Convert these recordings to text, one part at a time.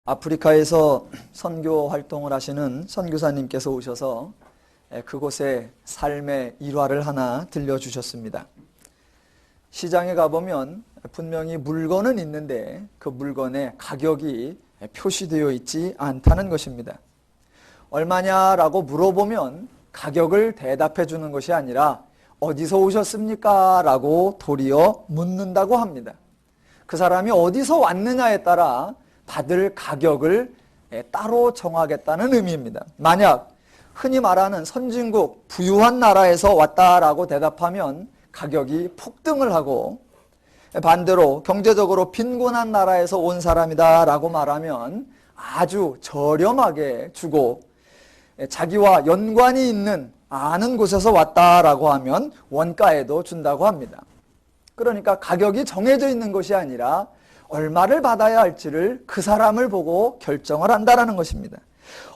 아프리카에서 선교 활동을 하시는 선교사님께서 오셔서 그곳의 삶의 일화를 하나 들려주셨습니다. 시장에 가보면 분명히 물건은 있는데 그 물건의 가격이 표시되어 있지 않다는 것입니다. 얼마냐라고 물어보면 가격을 대답해 주는 것이 아니라 어디서 오셨습니까? 라고 도리어 묻는다고 합니다. 그 사람이 어디서 왔느냐에 따라 받을 가격을 따로 정하겠다는 의미입니다. 만약 흔히 말하는 선진국 부유한 나라에서 왔다라고 대답하면 가격이 폭등을 하고, 반대로 경제적으로 빈곤한 나라에서 온 사람이다 라고 말하면 아주 저렴하게 주고, 자기와 연관이 있는 아는 곳에서 왔다라고 하면 원가에도 준다고 합니다. 그러니까 가격이 정해져 있는 것이 아니라 얼마를 받아야 할지를 그 사람을 보고 결정을 한다는 것입니다.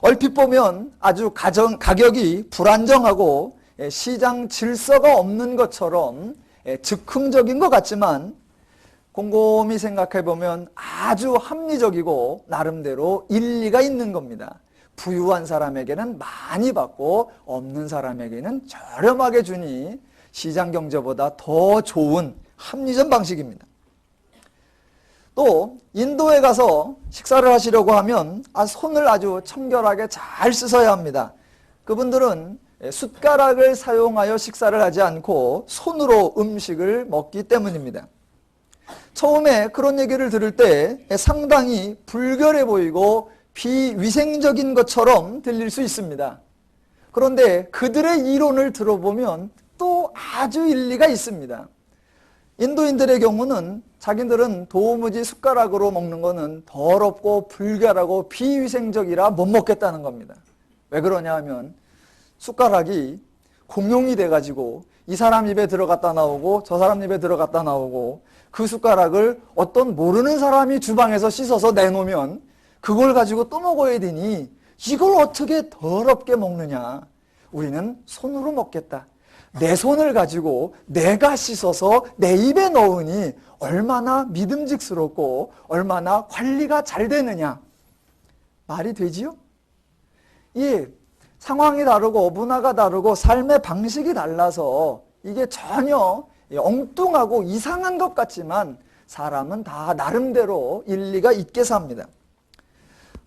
얼핏 보면 아주 가격이 불안정하고 시장 질서가 없는 것처럼 즉흥적인 것 같지만 곰곰이 생각해 보면 아주 합리적이고 나름대로 일리가 있는 겁니다. 부유한 사람에게는 많이 받고 없는 사람에게는 저렴하게 주니 시장 경제보다 더 좋은 합리적 방식입니다. 또 인도에 가서 식사를 하시려고 하면 손을 아주 청결하게 잘 씻어야 합니다. 그분들은 숟가락을 사용하여 식사를 하지 않고 손으로 음식을 먹기 때문입니다. 처음에 그런 얘기를 들을 때 상당히 불결해 보이고 비위생적인 것처럼 들릴 수 있습니다. 그런데 그들의 이론을 들어보면 또 아주 일리가 있습니다. 인도인들의 경우는 자기들은 도무지 숟가락으로 먹는 거는 더럽고 불결하고 비위생적이라 못 먹겠다는 겁니다. 왜 그러냐 하면 숟가락이 공용이 돼가지고 이 사람 입에 들어갔다 나오고 저 사람 입에 들어갔다 나오고, 그 숟가락을 어떤 모르는 사람이 주방에서 씻어서 내놓으면 그걸 가지고 또 먹어야 되니 이걸 어떻게 더럽게 먹느냐. 우리는 손으로 먹겠다. 내 손을 가지고 내가 씻어서 내 입에 넣으니 얼마나 믿음직스럽고 얼마나 관리가 잘 되느냐. 말이 되지요? 예, 상황이 다르고 문화가 다르고 삶의 방식이 달라서 이게 전혀 엉뚱하고 이상한 것 같지만 사람은 다 나름대로 일리가 있게 삽니다.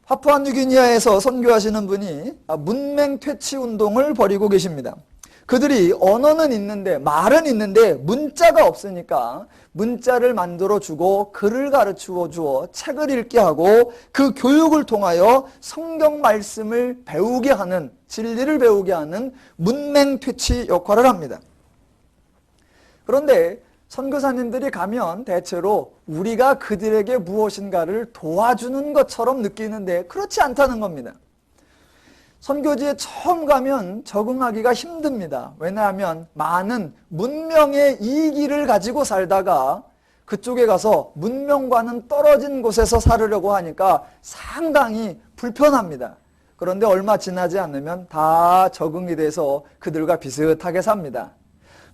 파푸아뉴기니아에서 선교하시는 분이 문맹 퇴치 운동을 벌이고 계십니다. 그들이 언어는 있는데 말은 있는데 문자가 없으니까 문자를 만들어 주고 글을 가르쳐 주어 책을 읽게 하고 그 교육을 통하여 성경 말씀을 배우게 하는, 진리를 배우게 하는 문맹 퇴치 역할을 합니다. 그런데 선교사님들이 가면 대체로 우리가 그들에게 무엇인가를 도와주는 것처럼 느끼는데 그렇지 않다는 겁니다. 선교지에 처음 가면 적응하기가 힘듭니다. 왜냐하면 많은 문명의 이기를 가지고 살다가 그쪽에 가서 문명과는 떨어진 곳에서 살으려고 하니까 상당히 불편합니다. 그런데 얼마 지나지 않으면 다 적응이 돼서 그들과 비슷하게 삽니다.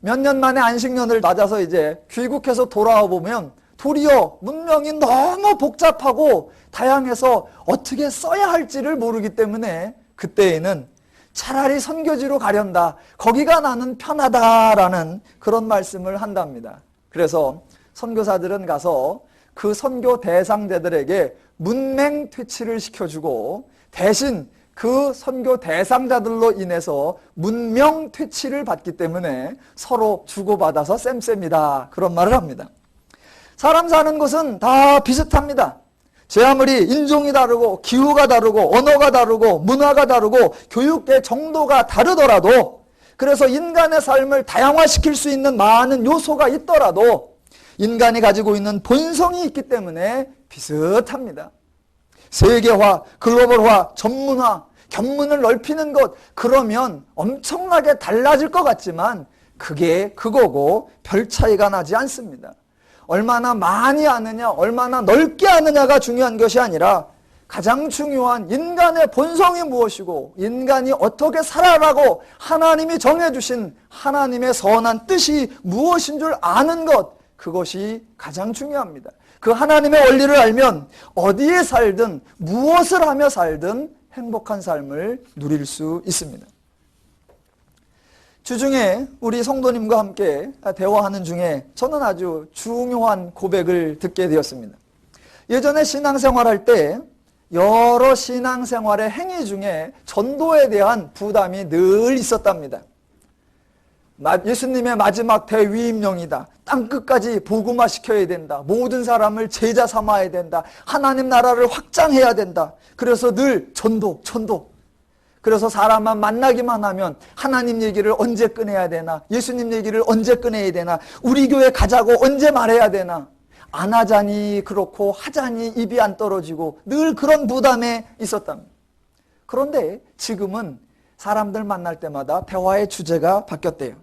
몇 년 만에 안식년을 맞아서 이제 귀국해서 돌아와 보면 도리어 문명이 너무 복잡하고 다양해서 어떻게 써야 할지를 모르기 때문에 그때에는 차라리 선교지로 가련다, 거기가 나는 편하다라는 그런 말씀을 한답니다. 그래서 선교사들은 가서 그 선교 대상자들에게 문맹 퇴치를 시켜주고 대신 그 선교 대상자들로 인해서 문명 퇴치를 받기 때문에 서로 주고받아서 쌤쌤이다, 그런 말을 합니다. 사람 사는 곳은 다 비슷합니다. 제 아무리 인종이 다르고 기후가 다르고 언어가 다르고 문화가 다르고 교육의 정도가 다르더라도, 그래서 인간의 삶을 다양화시킬 수 있는 많은 요소가 있더라도 인간이 가지고 있는 본성이 있기 때문에 비슷합니다. 세계화, 글로벌화, 전문화, 견문을 넓히는 것, 그러면 엄청나게 달라질 것 같지만 그게 그거고 별 차이가 나지 않습니다. 얼마나 많이 아느냐, 얼마나 넓게 아느냐가 중요한 것이 아니라 가장 중요한 인간의 본성이 무엇이고 인간이 어떻게 살아라고 하나님이 정해주신 하나님의 선한 뜻이 무엇인 줄 아는 것, 그것이 가장 중요합니다. 그 하나님의 원리를 알면 어디에 살든 무엇을 하며 살든 행복한 삶을 누릴 수 있습니다. 주중에 우리 성도님과 함께 대화하는 중에 저는 아주 중요한 고백을 듣게 되었습니다. 예전에 신앙생활할 때 여러 신앙생활의 행위 중에 전도에 대한 부담이 늘 있었답니다. 예수님의 마지막 대위임령이다. 땅끝까지 복음화시켜야 된다. 모든 사람을 제자 삼아야 된다. 하나님 나라를 확장해야 된다. 그래서 늘 전도. 그래서 사람만 만나기만 하면 하나님 얘기를 언제 꺼내야 되나? 예수님 얘기를 언제 꺼내야 되나? 우리 교회 가자고 언제 말해야 되나? 안 하자니 그렇고 하자니 입이 안 떨어지고 늘 그런 부담에 있었답니다. 그런데 지금은 사람들 만날 때마다 대화의 주제가 바뀌었대요.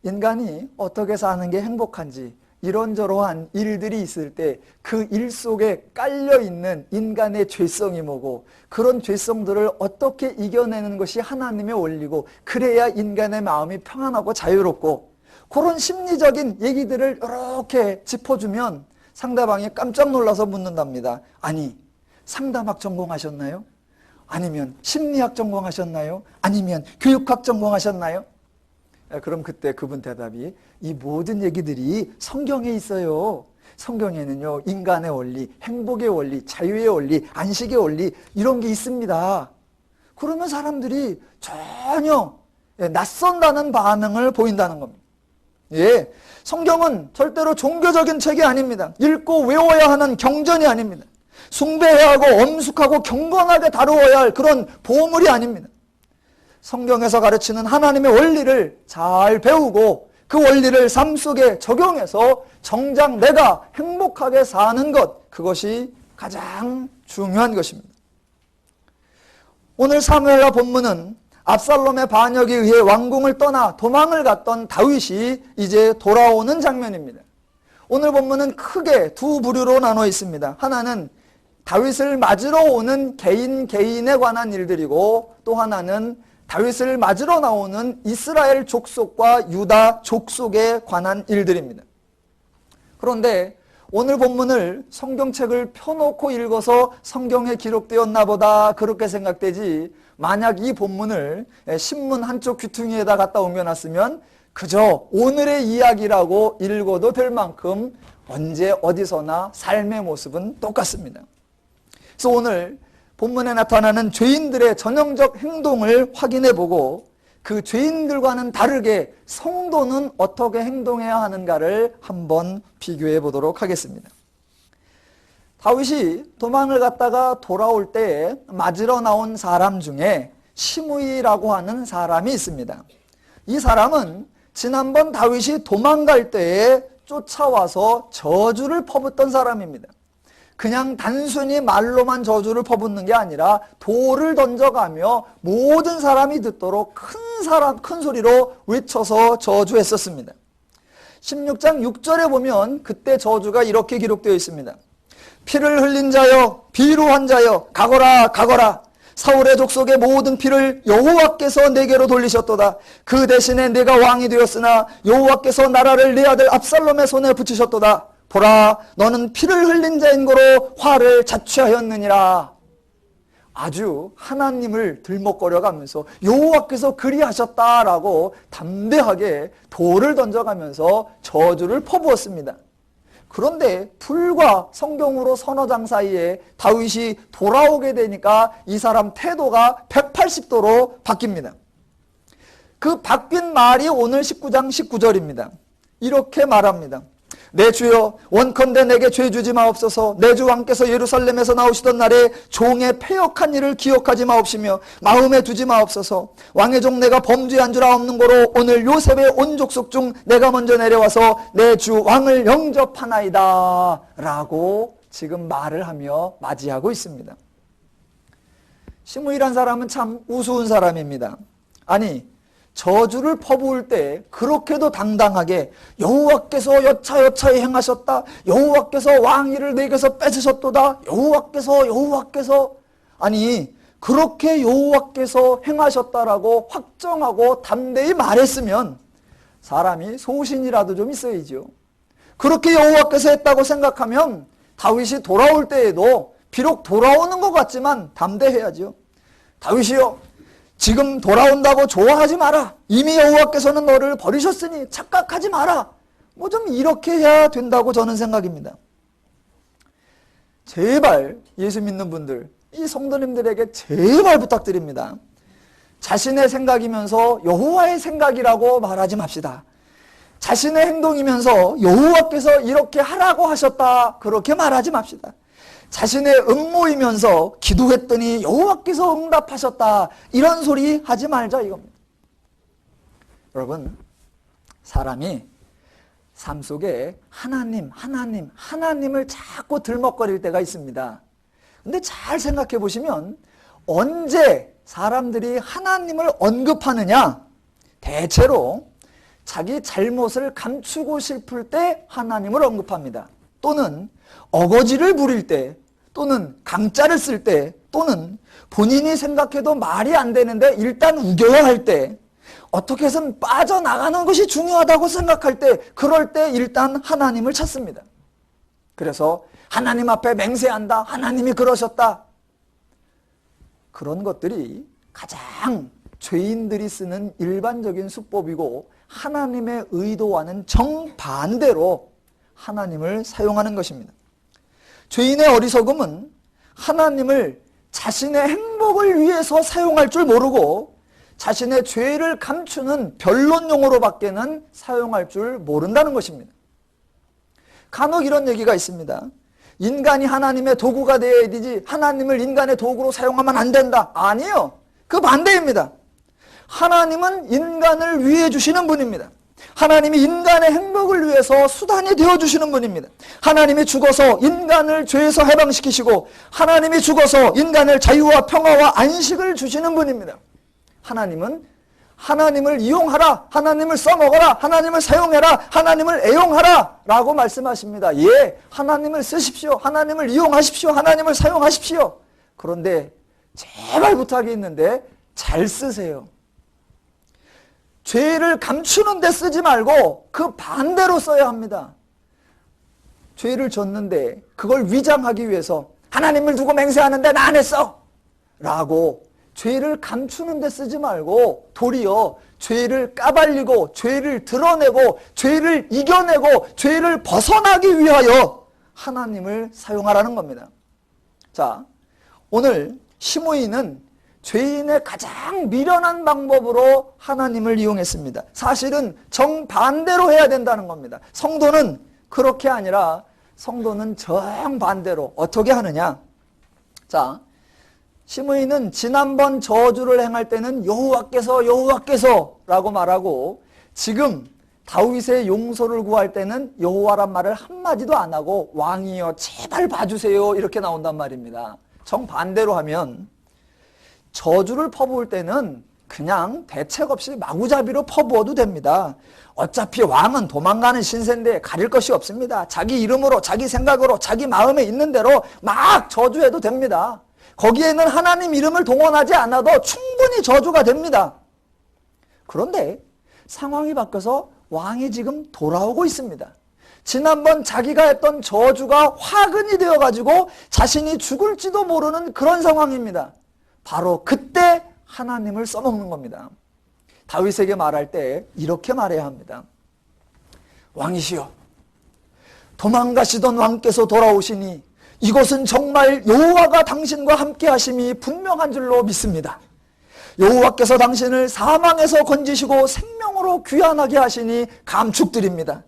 인간이 어떻게 사는 게 행복한지 이런저러한 일들이 있을 때 그 일 속에 깔려있는 인간의 죄성이 뭐고 그런 죄성들을 어떻게 이겨내는 것이 하나님의 원리고 그래야 인간의 마음이 평안하고 자유롭고 그런 심리적인 얘기들을 이렇게 짚어주면 상대방이 깜짝 놀라서 묻는답니다. 아니, 상담학 전공하셨나요? 아니면 심리학 전공하셨나요? 아니면 교육학 전공하셨나요? 그럼 그때 그분 대답이 이 모든 얘기들이 성경에 있어요. 성경에는요, 인간의 원리, 행복의 원리, 자유의 원리, 안식의 원리 이런 게 있습니다. 그러면 사람들이 전혀 낯선다는 반응을 보인다는 겁니다. 예, 성경은 절대로 종교적인 책이 아닙니다. 읽고 외워야 하는 경전이 아닙니다. 숭배해야 하고 엄숙하고 경건하게 다루어야 할 그런 보물이 아닙니다. 성경에서 가르치는 하나님의 원리를 잘 배우고 그 원리를 삶 속에 적용해서 정작 내가 행복하게 사는 것, 그것이 가장 중요한 것입니다. 오늘 사무엘하 본문은 압살롬의 반역에 의해 왕궁을 떠나 도망을 갔던 다윗이 이제 돌아오는 장면입니다. 오늘 본문은 크게 두 부류로 나눠 있습니다. 하나는 다윗을 맞으러 오는 개인에 관한 일들이고 또 하나는 다윗을 맞으러 나오는 이스라엘 족속과 유다 족속에 관한 일들입니다. 그런데 오늘 본문을 성경책을 펴놓고 읽어서 성경에 기록되었나 보다 그렇게 생각되지, 만약 이 본문을 신문 한쪽 귀퉁이에다 갖다 옮겨놨으면 그저 오늘의 이야기라고 읽어도 될 만큼 언제 어디서나 삶의 모습은 똑같습니다. 그래서 오늘 본문에 나타나는 죄인들의 전형적 행동을 확인해보고 그 죄인들과는 다르게 성도는 어떻게 행동해야 하는가를 한번 비교해 보도록 하겠습니다. 다윗이 도망을 갔다가 돌아올 때 맞으러 나온 사람 중에 시므이라고 하는 사람이 있습니다. 이 사람은 지난번 다윗이 도망갈 때에 쫓아와서 저주를 퍼붓던 사람입니다. 그냥 단순히 말로만 저주를 퍼붓는 게 아니라 돌을 던져가며 모든 사람이 듣도록 큰 소리로 외쳐서 저주했었습니다. 16장 6절에 보면 그때 저주가 이렇게 기록되어 있습니다. 피를 흘린 자여, 비루한 자여, 가거라 가거라. 사울의 족속의 모든 피를 여호와께서 내게로 돌리셨도다. 그 대신에 내가 왕이 되었으나 여호와께서 나라를 내 아들 압살롬의 손에 붙이셨도다. 보라, 너는 피를 흘린 자인 거로 화를 자취하였느니라. 아주 하나님을 들먹거려가면서 여호와께서 그리하셨다라고 담대하게 돌을 던져가면서 저주를 퍼부었습니다. 그런데 불과 성경으로 서너 장 사이에 다윗이 돌아오게 되니까 이 사람 태도가 180도로 바뀝니다. 그 바뀐 말이 오늘 19장 19절입니다. 이렇게 말합니다. 내 주여, 원컨대 내게 죄 주지 마옵소서. 내 주 왕께서 예루살렘에서 나오시던 날에 종의 패역한 일을 기억하지 마옵시며 마음에 두지 마옵소서. 왕의 종 내가 범죄한 줄 아옵는 거로 오늘 요셉의 온 족속 중 내가 먼저 내려와서 내 주 왕을 영접하나이다 라고 지금 말을 하며 맞이하고 있습니다. 시므이란 사람은 참 우스운 사람입니다. 아니, 저주를 퍼부을 때 그렇게도 당당하게 여호와께서 여차여차히 행하셨다. 여호와께서 왕위를 내게서 뺏으셨도다. 여호와께서 아니 그렇게 여호와께서 행하셨다라고 확정하고 담대히 말했으면 사람이 소신이라도 좀 있어야죠. 그렇게 여호와께서 했다고 생각하면 다윗이 돌아올 때에도 비록 돌아오는 것 같지만 담대해야죠. 다윗이요, 지금 돌아온다고 좋아하지 마라. 이미 여호와께서는 너를 버리셨으니 착각하지 마라. 뭐 좀 이렇게 해야 된다고 저는 생각입니다. 제발 예수 믿는 분들, 이 성도님들에게 제발 부탁드립니다. 자신의 생각이면서 여호와의 생각이라고 말하지 맙시다. 자신의 행동이면서 여호와께서 이렇게 하라고 하셨다, 그렇게 말하지 맙시다. 자신의 음모이면서 기도했더니 여호와께서 응답하셨다, 이런 소리 하지 말자 이겁니다. 여러분, 사람이 삶 속에 하나님을 자꾸 들먹거릴 때가 있습니다. 근데 잘 생각해 보시면 언제 사람들이 하나님을 언급하느냐? 대체로 자기 잘못을 감추고 싶을 때 하나님을 언급합니다. 또는 어거지를 부릴 때, 또는 강짜를 쓸 때, 또는 본인이 생각해도 말이 안 되는데 일단 우겨야 할 때, 어떻게 해서는 빠져나가는 것이 중요하다고 생각할 때, 그럴 때 일단 하나님을 찾습니다. 그래서 하나님 앞에 맹세한다, 하나님이 그러셨다. 그런 것들이 가장 죄인들이 쓰는 일반적인 수법이고 하나님의 의도와는 정반대로 하나님을 사용하는 것입니다. 죄인의 어리석음은 하나님을 자신의 행복을 위해서 사용할 줄 모르고 자신의 죄를 감추는 변론용어로밖에는 사용할 줄 모른다는 것입니다. 간혹 이런 얘기가 있습니다. 인간이 하나님의 도구가 되어야 되지 하나님을 인간의 도구로 사용하면 안 된다. 아니요. 그 반대입니다. 하나님은 인간을 위해 주시는 분입니다. 하나님이 인간의 행복을 위해서 수단이 되어주시는 분입니다. 하나님이 죽어서 인간을 죄에서 해방시키시고 하나님이 죽어서 인간을 자유와 평화와 안식을 주시는 분입니다. 하나님은 하나님을 이용하라, 하나님을 써먹어라, 하나님을 사용해라, 하나님을 애용하라 라고 말씀하십니다. 예, 하나님을 쓰십시오, 하나님을 이용하십시오, 하나님을 사용하십시오. 그런데 제발 부탁이 있는데 잘 쓰세요. 죄를 감추는 데 쓰지 말고 그 반대로 써야 합니다. 죄를 졌는데 그걸 위장하기 위해서 하나님을 두고 맹세하는데 나 안 했어 라고 죄를 감추는 데 쓰지 말고 도리어 죄를 까발리고 죄를 드러내고 죄를 이겨내고 죄를 벗어나기 위하여 하나님을 사용하라는 겁니다. 자, 오늘 시므이는 죄인의 가장 미련한 방법으로 하나님을 이용했습니다. 사실은 정반대로 해야 된다는 겁니다. 성도는 그렇게 아니라 성도는 정반대로 어떻게 하느냐? 자, 시므이는 지난번 저주를 행할 때는 여호와께서 라고 말하고 지금 다윗의 용서를 구할 때는 여호와란 말을 한마디도 안 하고 왕이여 제발 봐주세요 이렇게 나온단 말입니다. 정반대로 하면 저주를 퍼부을 때는 그냥 대책 없이 마구잡이로 퍼부어도 됩니다. 어차피 왕은 도망가는 신세인데 가릴 것이 없습니다. 자기 이름으로 자기 생각으로 자기 마음에 있는 대로 막 저주해도 됩니다. 거기에는 하나님 이름을 동원하지 않아도 충분히 저주가 됩니다. 그런데 상황이 바뀌어서 왕이 지금 돌아오고 있습니다. 지난번 자기가 했던 저주가 화근이 되어가지고 자신이 죽을지도 모르는 그런 상황입니다. 바로 그때 하나님을 써먹는 겁니다. 다윗에게 말할 때 이렇게 말해야 합니다. 왕이시여, 도망가시던 왕께서 돌아오시니 이것은 정말 여호와가 당신과 함께 하심이 분명한 줄로 믿습니다. 여호와께서 당신을 사망에서 건지시고 생명으로 귀환하게 하시니 감축드립니다.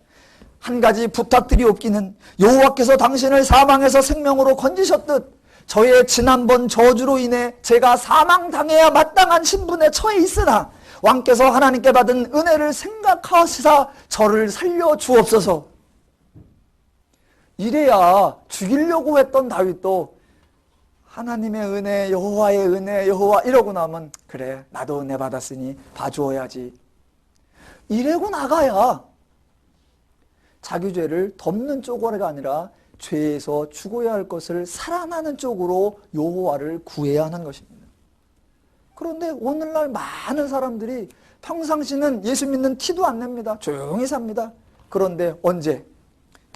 한 가지 부탁드리옵기는 여호와께서 당신을 사망에서 생명으로 건지셨듯 저의 지난번 저주로 인해 제가 사망당해야 마땅한 신분에 처해 있으나 왕께서 하나님께 받은 은혜를 생각하시사 저를 살려주옵소서. 이래야 죽이려고 했던 다윗도 하나님의 은혜, 여호와의 은혜, 여호와 이러고 나면 그래 나도 은혜 받았으니 봐주어야지 이래고 나가야 자기 죄를 덮는 쪽으로가 아니라 죄에서 죽어야 할 것을 살아나는 쪽으로 여호와를 구해야 하는 것입니다. 그런데 오늘날 많은 사람들이 평상시는 예수 믿는 티도 안 냅니다. 조용히 삽니다. 그런데 언제?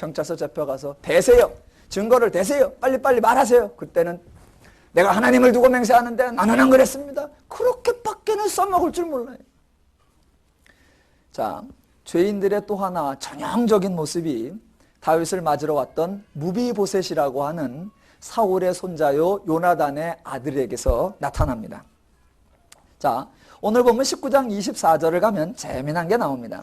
경찰서 잡혀가서 대세요. 증거를 대세요. 빨리빨리 말하세요. 그때는 내가 하나님을 두고 맹세하는데 나는 안 그랬습니다. 그렇게밖에는 써먹을 줄 몰라요. 자, 죄인들의 또 하나 전형적인 모습이 다윗을 맞으러 왔던 무비보셋이라고 하는 사울의 손자요 요나단의 아들에게서 나타납니다. 자, 오늘 보면 19장 24절을 가면 재미난 게 나옵니다.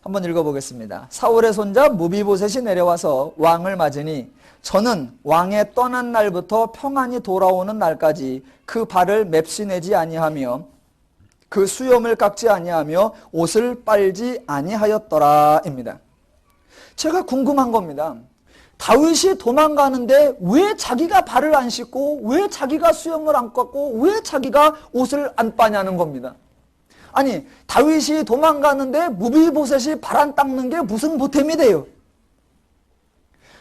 한번 읽어보겠습니다. 사울의 손자 무비보셋이 내려와서 왕을 맞으니 저는 왕의 떠난 날부터 평안히 돌아오는 날까지 그 발을 맵시내지 아니하며 그 수염을 깎지 아니하며 옷을 빨지 아니하였더라입니다. 제가 궁금한 겁니다. 다윗이 도망가는데 왜 자기가 발을 안 씻고 왜 자기가 수염을 안 깎고 왜 자기가 옷을 안 빠냐는 겁니다. 아니, 다윗이 도망가는데 무비보셋이 발 안 닦는 게 무슨 보탬이 돼요?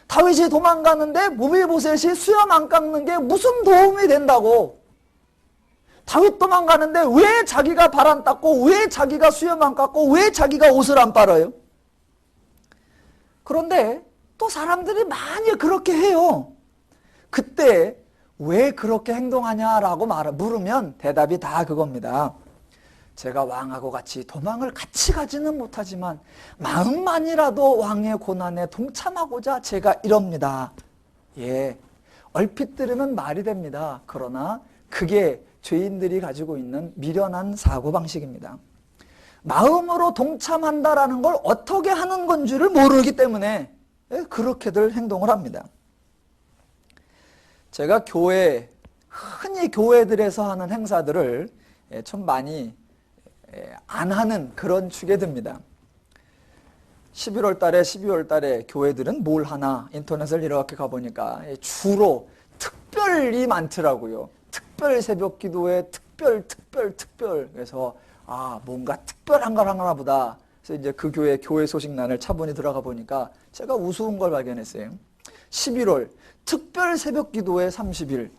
다윗이 도망가는데 무비보셋이 수염 안 깎는 게 무슨 도움이 된다고? 다윗 도망가는데 왜 자기가 발 안 닦고 왜 자기가 수염 안 깎고 왜 자기가 옷을 안 빨아요? 그런데 또 사람들이 많이 그렇게 해요. 그때 왜 그렇게 행동하냐라고 물으면 대답이 다 그겁니다. 제가 왕하고 같이 도망을 같이 가지는 못하지만 마음만이라도 왕의 고난에 동참하고자 제가 이럽니다. 예, 얼핏 들으면 말이 됩니다. 그러나 그게 죄인들이 가지고 있는 미련한 사고방식입니다. 마음으로 동참한다라는 걸 어떻게 하는 건지를 모르기 때문에 그렇게들 행동을 합니다. 제가 흔히 교회들에서 하는 행사들을 좀 많이 안 하는 그런 축에 듭니다. 11월 달에 12월 달에 교회들은 뭘 하나 인터넷을 이렇게 가보니까 주로 특별이 많더라고요. 특별 새벽 기도회, 특별. 그래서 뭔가 특별한 걸 하나 보다. 그래서 이제 그 교회 소식란을 차분히 들어가 보니까 제가 우스운 걸 발견했어요. 11월 특별 새벽 기도회 30일.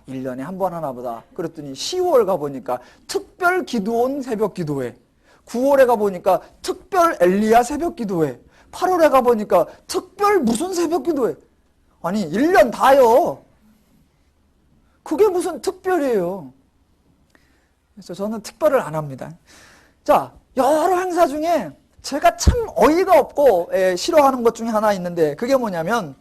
1년에 한 번 하나 보다. 그랬더니 10월 가보니까 특별 기도원 새벽 기도회. 9월에 가보니까 특별 엘리야 새벽 기도회. 8월에 가보니까 특별 무슨 새벽 기도회. 아니 1년 다요. 그게 무슨 특별이에요. 그래서 저는 특별을 안 합니다. 자, 여러 행사 중에 제가 참 어이가 없고 싫어하는 것 중에 하나 있는데 그게 뭐냐면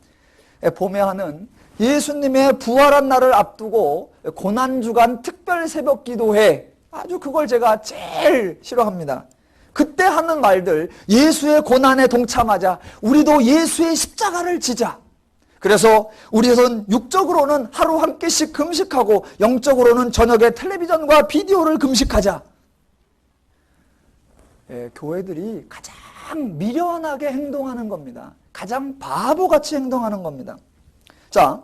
봄에 하는 예수님의 부활한 날을 앞두고 고난주간 특별 새벽 기도회, 아주 그걸 제가 제일 싫어합니다. 그때 하는 말들, 예수의 고난에 동참하자, 우리도 예수의 십자가를 지자. 그래서 우리는 육적으로는 하루 한 끼씩 금식하고 영적으로는 저녁에 텔레비전과 비디오를 금식하자. 교회들이 가장 미련하게 행동하는 겁니다. 가장 바보같이 행동하는 겁니다. 자,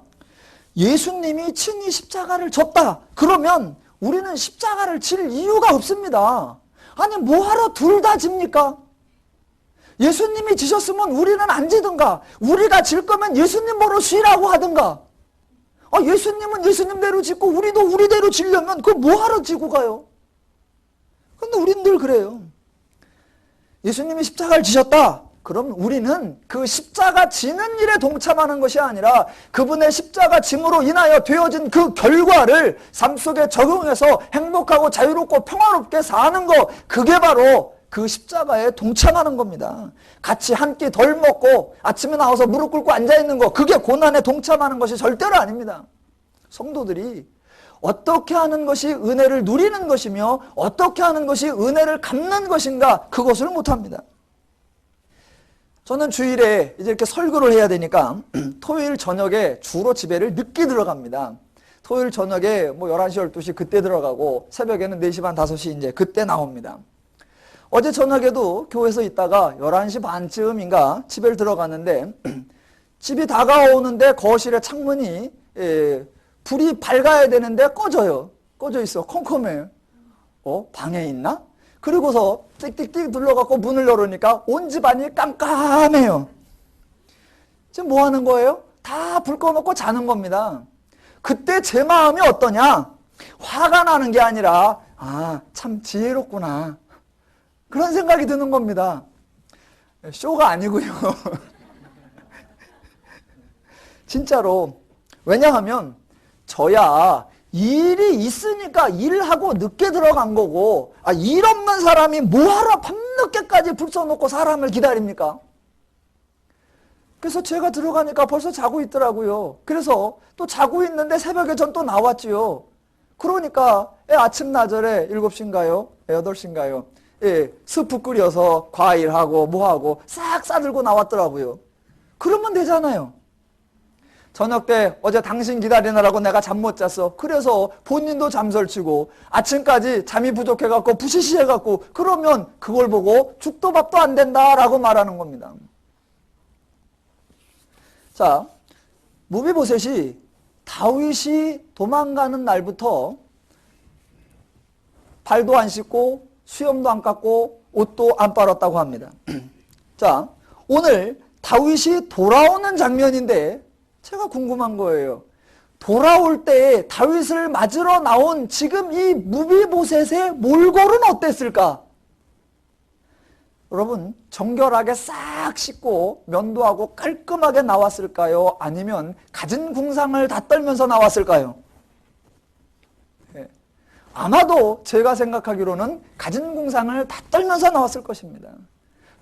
예수님이 친히 십자가를 졌다. 그러면 우리는 십자가를 질 이유가 없습니다. 아니, 뭐하러 둘 다 집니까? 예수님이 지셨으면 우리는 안 지든가, 우리가 질 거면 예수님 보러 쉬라고 하든가. 예수님은 예수님대로 짓고 우리도 우리대로 지려면 그걸 뭐하러 지고 가요? 근데 우린 늘 그래요. 예수님이 십자가를 지셨다. 그럼 우리는 그 십자가 지는 일에 동참하는 것이 아니라 그분의 십자가 짐으로 인하여 되어진 그 결과를 삶 속에 적용해서 행복하고 자유롭고 평화롭게 사는 것, 그게 바로 그 십자가에 동참하는 겁니다. 같이 한 끼 덜 먹고 아침에 나와서 무릎 꿇고 앉아있는 거, 그게 고난에 동참하는 것이 절대로 아닙니다. 성도들이 어떻게 하는 것이 은혜를 누리는 것이며 어떻게 하는 것이 은혜를 갚는 것인가, 그것을 못합니다. 저는 주일에 이제 이렇게 설교를 해야 되니까 토요일 저녁에 주로 집에를 늦게 들어갑니다. 토요일 저녁에 11시, 12시 그때 들어가고 새벽에는 4시 반, 5시 이제 그때 나옵니다. 어제 저녁에도 교회에서 있다가 11시 반쯤인가 집에 들어갔는데 집이 다가오는데 거실에 창문이 불이 밝아야 되는데 꺼져요. 꺼져 있어. 컴컴해요. 방에 있나? 그리고서 띡띡띡 눌러갖고 문을 열으니까 온 집안이 깜깜해요. 지금 뭐 하는 거예요? 다 불 꺼놓고 자는 겁니다. 그때 제 마음이 어떠냐? 화가 나는 게 아니라 참 지혜롭구나, 그런 생각이 드는 겁니다. 쇼가 아니고요. 진짜로. 왜냐하면 저야 일이 있으니까 일하고 늦게 들어간 거고, 일 없는 사람이 뭐하러 밤늦게까지 불 써놓고 사람을 기다립니까? 그래서 제가 들어가니까 벌써 자고 있더라고요. 그래서 또 자고 있는데 새벽에 전 또 나왔지요. 그러니까 아침나절에 7시인가요? 8시인가요? 스프 끓여서 과일하고 뭐하고 싹 싸들고 나왔더라고요. 그러면 되잖아요. 저녁 때 어제 당신 기다리느라고 내가 잠 못 잤어. 그래서 본인도 잠설치고 아침까지 잠이 부족해갖고 부시시해갖고 그러면 그걸 보고 죽도 밥도 안 된다라고 말하는 겁니다. 자, 무비보셋이 다윗이 도망가는 날부터 발도 안 씻고 수염도 안 깎고 옷도 안 빨았다고 합니다. 자, 오늘 다윗이 돌아오는 장면인데 제가 궁금한 거예요. 돌아올 때 다윗을 맞으러 나온 지금 이 무비보셋의 몰골은 어땠을까? 여러분, 정결하게 싹 씻고 면도하고 깔끔하게 나왔을까요? 아니면 갖은 궁상을 다 떨면서 나왔을까요? 아마도 제가 생각하기로는 갖은 궁상을 다 떨면서 나왔을 것입니다.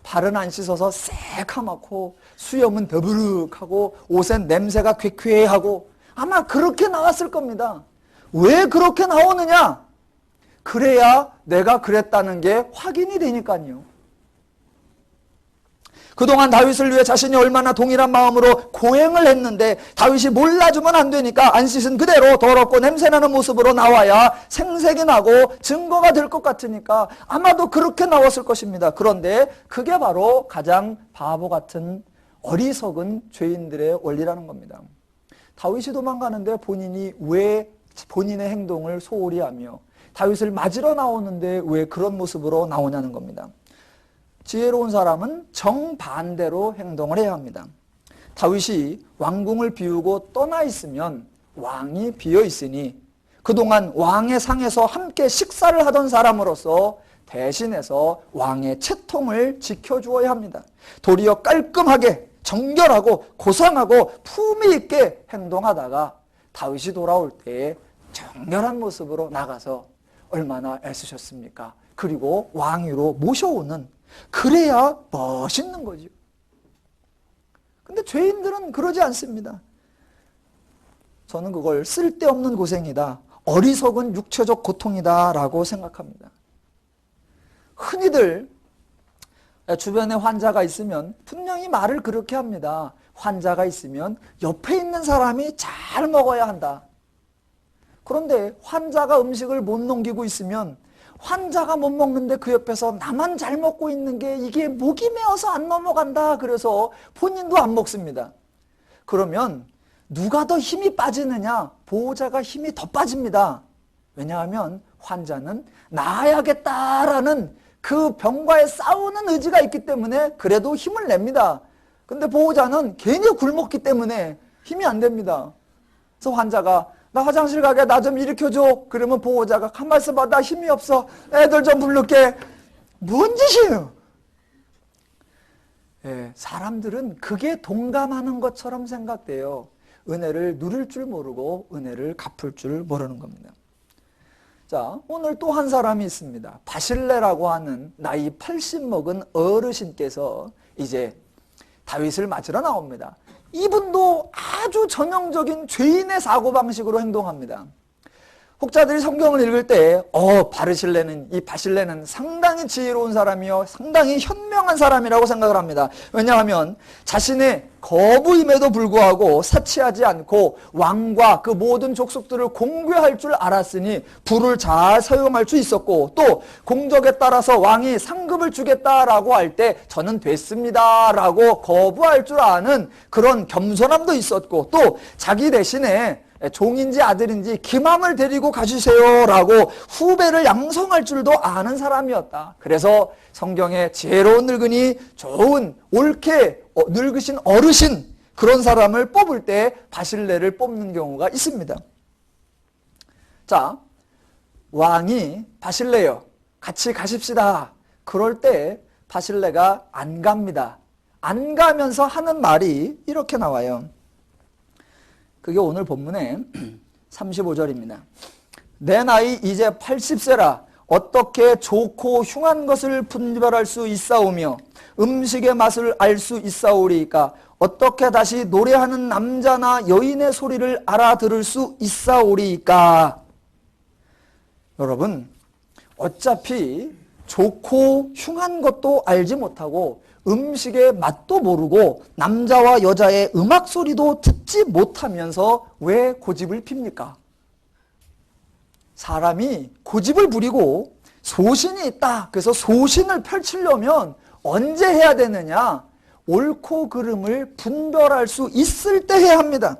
발은 안 씻어서 새카맣고 수염은 더부룩하고 옷엔 냄새가 쾌쾌하고 아마 그렇게 나왔을 겁니다. 왜 그렇게 나오느냐? 그래야 내가 그랬다는 게 확인이 되니까요. 그동안 다윗을 위해 자신이 얼마나 동일한 마음으로 고행을 했는데 다윗이 몰라주면 안 되니까 안 씻은 그대로 더럽고 냄새나는 모습으로 나와야 생색이 나고 증거가 될 것 같으니까 아마도 그렇게 나왔을 것입니다. 그런데 그게 바로 가장 바보 같은 어리석은 죄인들의 원리라는 겁니다. 다윗이 도망가는데 본인이 왜 본인의 행동을 소홀히 하며 다윗을 맞으러 나오는데 왜 그런 모습으로 나오냐는 겁니다. 지혜로운 사람은 정반대로 행동을 해야 합니다. 다윗이 왕궁을 비우고 떠나 있으면 왕이 비어 있으니 그동안 왕의 상에서 함께 식사를 하던 사람으로서 대신해서 왕의 채통을 지켜주어야 합니다. 도리어 깔끔하게 정결하고 고상하고 품위 있게 행동하다가 다윗이 돌아올 때 정결한 모습으로 나가서 얼마나 애쓰셨습니까? 그리고 왕위로 모셔오는, 그래야 멋있는 거죠. 근데 죄인들은 그러지 않습니다. 저는 그걸 쓸데없는 고생이다, 어리석은 육체적 고통이다 라고 생각합니다. 흔히들 주변에 환자가 있으면 분명히 말을 그렇게 합니다. 환자가 있으면 옆에 있는 사람이 잘 먹어야 한다. 그런데 환자가 음식을 못 넘기고 있으면 환자가 못 먹는데 그 옆에서 나만 잘 먹고 있는 게 이게 목이 메어서 안 넘어간다. 그래서 본인도 안 먹습니다. 그러면 누가 더 힘이 빠지느냐? 보호자가 힘이 더 빠집니다. 왜냐하면 환자는 나아야겠다라는 그 병과의 싸우는 의지가 있기 때문에 그래도 힘을 냅니다. 근데 보호자는 괜히 굶었기 때문에 힘이 안 됩니다. 그래서 환자가 나 화장실 가게, 나 좀 일으켜줘. 그러면 보호자가 가만 있어봐, 나 힘이 없어, 애들 좀 부를게. 뭔 짓이에요? 사람들은 그게 동감하는 것처럼 생각돼요. 은혜를 누릴 줄 모르고 은혜를 갚을 줄 모르는 겁니다. 자, 오늘 또 한 사람이 있습니다. 바실레라고 하는 나이 80 먹은 어르신께서 이제 다윗을 맞으러 나옵니다. 이분도 아주 전형적인 죄인의 사고방식으로 행동합니다. 혹자들이 성경을 읽을 때 이 바실레는 상당히 지혜로운 사람이요, 상당히 현명한 사람이라고 생각을 합니다. 왜냐하면 자신의 거부임에도 불구하고 사치하지 않고 왕과 그 모든 족속들을 공개할 줄 알았으니 부를 잘 사용할 수 있었고, 또 공적에 따라서 왕이 상급을 주겠다라고 할 때 저는 됐습니다 라고 거부할 줄 아는 그런 겸손함도 있었고, 또 자기 대신에 종인지 아들인지 기맘을 데리고 가주세요 라고 후배를 양성할 줄도 아는 사람이었다. 그래서 성경에 지혜로운 늙은이, 좋은 옳게 늙으신 어르신, 그런 사람을 뽑을 때 바실레를 뽑는 경우가 있습니다. 자, 왕이 바실레요, 같이 가십시다. 그럴 때 바실레가 안 갑니다. 안 가면서 하는 말이 이렇게 나와요. 그게 오늘 본문의 35절입니다. 내 나이 이제 80세라 어떻게 좋고 흉한 것을 분별할 수 있사오며 음식의 맛을 알 수 있사오리이까 어떻게 다시 노래하는 남자나 여인의 소리를 알아들을 수 있사오리이까. 여러분, 어차피 좋고 흉한 것도 알지 못하고 음식의 맛도 모르고 남자와 여자의 음악 소리도 듣지 못하면서 왜 고집을 핍니까? 사람이 고집을 부리고 소신이 있다. 그래서 소신을 펼치려면 언제 해야 되느냐? 옳고 그름을 분별할 수 있을 때 해야 합니다.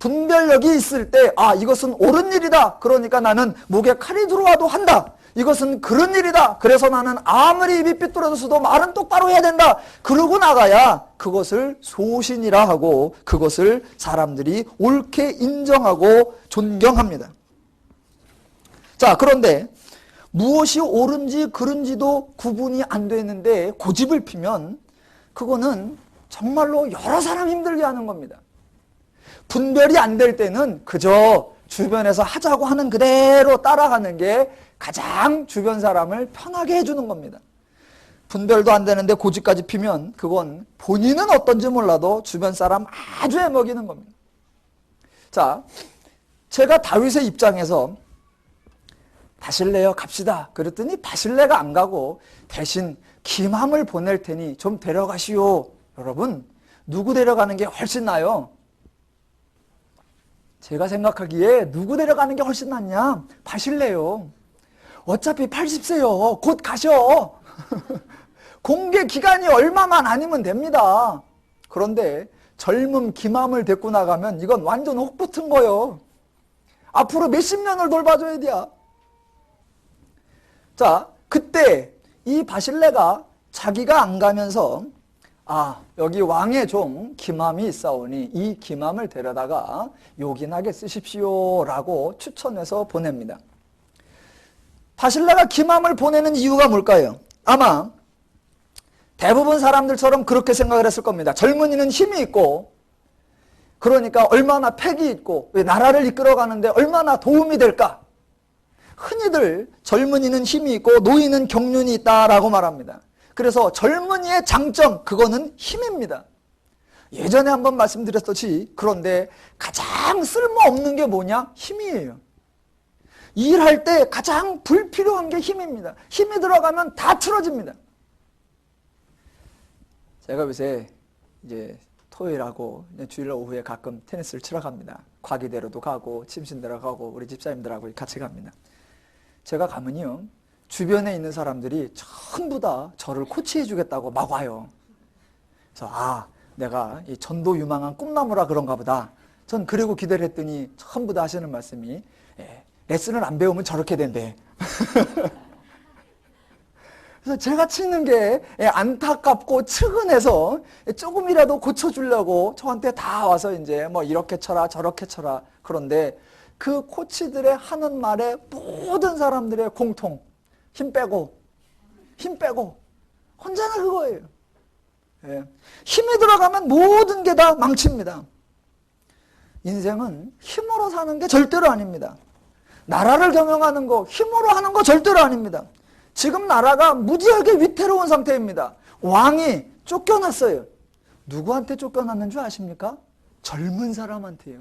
분별력이 있을 때, 아, 이것은 옳은 일이다. 그러니까 나는 목에 칼이 들어와도 한다. 이것은 그런 일이다. 그래서 나는 아무리 입이 삐뚤어져서도 말은 똑바로 해야 된다. 그러고 나가야 그것을 소신이라 하고 그것을 사람들이 옳게 인정하고 존경합니다. 자, 그런데 무엇이 옳은지 그른지도 구분이 안 되는데 고집을 피면 그거는 정말로 여러 사람 힘들게 하는 겁니다. 분별이 안 될 때는 그저 주변에서 하자고 하는 그대로 따라가는 게 가장 주변 사람을 편하게 해주는 겁니다. 분별도 안 되는데 고집까지 피면 그건 본인은 어떤지 몰라도 주변 사람 아주 해먹이는 겁니다. 자, 제가 다윗의 입장에서 바실레여 갑시다 그랬더니 바실레가 안 가고 대신 김함을 보낼 테니 좀 데려가시오. 여러분, 누구 데려가는 게 훨씬 나아요? 제가 생각하기에 누구 데려가는 게 훨씬 낫냐? 바실레요. 어차피 80세요. 곧 가셔. 공개 기간이 얼마만 아니면 됩니다. 그런데 젊은 김함을 데리고 나가면 이건 완전 혹 붙은 거요. 앞으로 몇십 년을 돌봐줘야 돼요. 자, 그때 이 바실레가 자기가 안 가면서 아, 여기 왕의 종 김함이 있사오니 이 김함을 데려다가 요긴하게 쓰십시오 라고 추천해서 보냅니다. 바실레가 김함을 보내는 이유가 뭘까요? 아마 대부분 사람들처럼 그렇게 생각을 했을 겁니다. 젊은이는 힘이 있고 그러니까 얼마나 패기 있고 나라를 이끌어가는데 얼마나 도움이 될까? 흔히들 젊은이는 힘이 있고 노인은 경륜이 있다라고 말합니다. 그래서 젊은이의 장점, 그거는 힘입니다. 예전에 한번 말씀드렸듯이 그런데 가장 쓸모없는 게 뭐냐? 힘이에요. 일할 때 가장 불필요한 게 힘입니다. 힘이 들어가면 다 틀어집니다. 제가 요새 이제 토요일하고 주일 오후에 가끔 테니스를 치러 갑니다. 과기대로도 가고 침신대로 가고 우리 집사님들하고 같이 갑니다. 제가 가면요, 주변에 있는 사람들이 전부 다 저를 코치해 주겠다고 막 와요. 그래서 아, 내가 이 전도 유망한 꿈나무라 그런가 보다. 전 그리고 기대를 했더니 전부 다 하시는 말씀이 레슨을 안 배우면 저렇게 된대. 그래서 제가 치는 게 안타깝고 측은해서 조금이라도 고쳐주려고 저한테 다 와서 이제 뭐 이렇게 쳐라 저렇게 쳐라. 그런데 그 코치들의 하는 말에 모든 사람들의 공통, 힘 빼고 언제나 그거예요. 힘이 들어가면 모든 게 다 망칩니다. 인생은 힘으로 사는 게 절대로 아닙니다. 나라를 경영하는 거 힘으로 하는 거 절대로 아닙니다. 지금 나라가 무지하게 위태로운 상태입니다. 왕이 쫓겨났어요. 누구한테 쫓겨났는 줄 아십니까? 젊은 사람한테요.